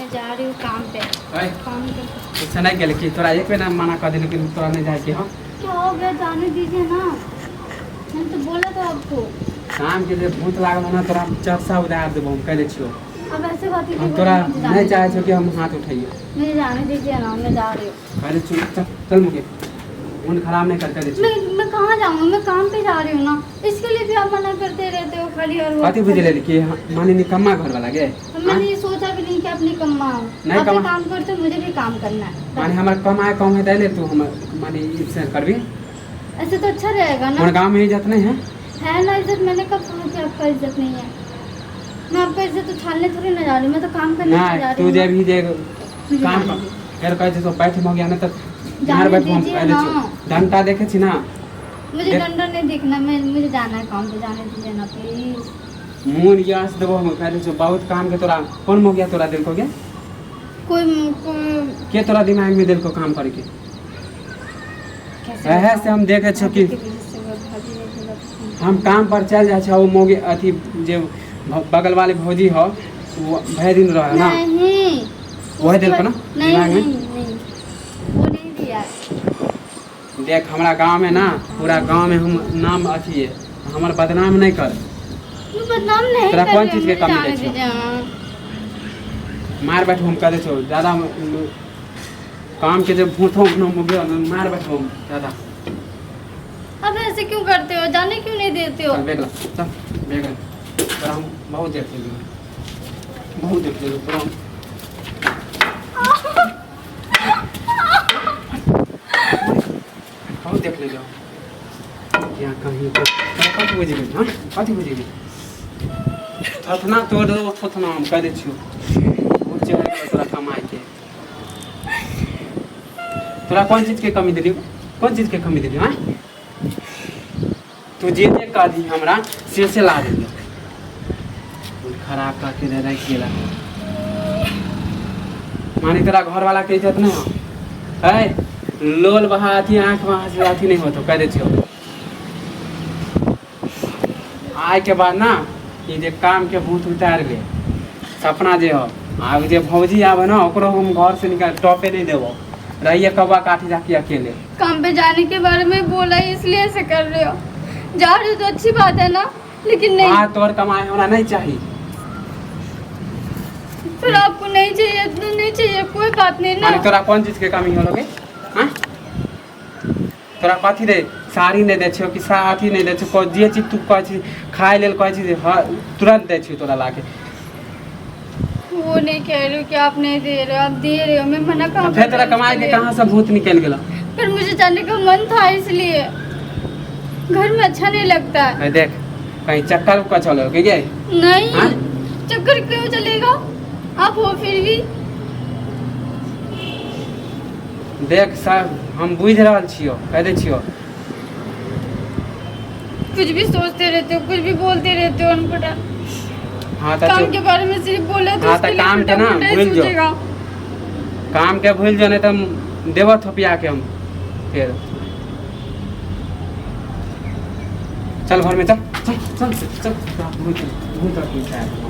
मैं जा रही हूँ काम पे। काम कर ऐसा नहीं गेल कि तोरा एक बेर ना मना कर दिल कि तोरा नहीं जाए के। हाँ क्या हो गया, जाने दीजिए ना, मैंने तो बोला था आपको। काम के लिए भूत लागल ना तोरा चरसा उधार देबो हम कहले छियो। अब ऐसे बात ही हम तोरा नहीं चाहे छो कि हम हाथ उठाइए। मुझे जाने दीजिए ना, मैं जा रही हूँ। कहले छियो चल चल मुके मूड खराब नहीं कर दे। मैं कहाँ जाऊँगा, मैं काम पे जा रही हूँ ना, इसके लिए भी आप मना करते रहते हो खाली। और कथी बुझ ले कि माने निकम्मा घर वाला गे। मैंने ये सोचा भी नहीं कि अपनी कमा नहीं आप कमा काम करते हो, मुझे भी काम करना है। माने हमार कमाए कम है तैले तू हम माने इससे करबी। ऐसे तो अच्छा रहेगा ना। और गांव में इज्जत नहीं है ना इज्जत। मैंने कब कहा कि आपका इज्जत नहीं है? मैं आपका इज्जत उछालने थोड़ी ना जा रही हूँ, मैं तो काम करने जा रही हूँ। तू जे भी जे काम कर कहे तो बैठ हो गया ना तो मार बैठ हम पहले डंडा देखे छी ना। मुझे डंडा नहीं देखना, मुझे जाना है काम पे, जाने दीजिए ना प्लीज। मून यास देबो हम पहले से बहुत काम के तोरा कौन हो गया तोरा दिल को गया कोई के तोरा दिमाग में दिल को काम करे के है से हम देखे छ कि हम काम पर चल जाए छ। वो मोगे अथी जे बगल वाले भौजी हो वो भय दिन रहे ना नहीं वही दिल को ना दिमाग में वो नहीं दिया। देख हमारा गांव में ना पूरा गांव में हम नाम अथी है हमार बदनाम नहीं कर। मैं बदनाम नहीं तेरा कर कौन रही चीज हूँ, के कमी जाने दे छो? दीजिए, हाँ। मार बैठ हम कर दे छो ज्यादा काम के जब भूथो हो गया मार बैठ हम ज्यादा। अब ऐसे क्यों करते हो, जाने क्यों नहीं देते हो? चल बेगला चल बेगला तोरा हम बहुत देख लेंगे बहुत देख लेंगे तोरा हम बहुत देख लेंगे यहाँ कहीं तो कथी बुझ गई। हाँ कथी बुझ गई थथना तोड़ दो थथना हम कह दे छियो बहुत जगह तोरा कमाई के तोरा कौन चीज के कमी दिली कौन चीज के कमी दिली। हाँ तू जे जे कह दी हमरा से ला दे खराब करके दे रख गेला माने तेरा घर वाला के इज्जत नहीं हो है लोल बहा अथी आँख वहाँ से अथी नहीं हो तो कह दे छियो। आय के बाद ना ये जे काम के भूत उतार ले सपना जे हो आब जे भौजी आवे ना ओकरो हम घर से निकाल टॉपे नहीं देबो रहिए कबा काठी जाके अकेले। काम पे जाने के बारे में बोला है इसलिए ऐसे कर रहे हो। जा रहे हो तो अच्छी बात है ना, लेकिन नहीं। हाँ तोर कमाए होना नहीं चाहिए। फिर आपको नहीं चाहिए तो नहीं चाहिए, कोई बात नहीं ना। तोरा कौन चीज के कमी हो लोगे? हाँ तोरा कथी दे साड़ी नहीं दे छो कि साथी नहीं दे छो जे चीज तू कह छी खाए लेल कह छी तुरंत दे छी तोरा लाके। वो नहीं कह रही हूँ कि आप नहीं दे रहे हो, आप दे रहे हो। मैं मना कहाँ फिर तेरा कमाए के कहाँ से भूत निकल गया? फिर मुझे जाने का मन था इसलिए, घर में अच्छा नहीं लगता है। देख कहीं चक्कर उक्कर चलो के गए? नहीं हाँ? चक्कर क्यों चलेगा, आप हो फिर भी। देख सर हम बुझ रहा छियो कह दे छियो कुछ भी सोचते रहते हो, कुछ भी बोलते रहते हो अनपढ़ा। हाँ काम के बारे में सिर्फ बोले तो हाँ उसके लिए काम के ना उल्टा-पुल्टा ही भूल जो सोचेगा। काम के भूल जो नहीं तो हम देव थोपिया के हम फिर चल घर में चल चल चल चल, चल, चल, चल, चल, चल, चल, चल, चल, चल, चल, चल, चल,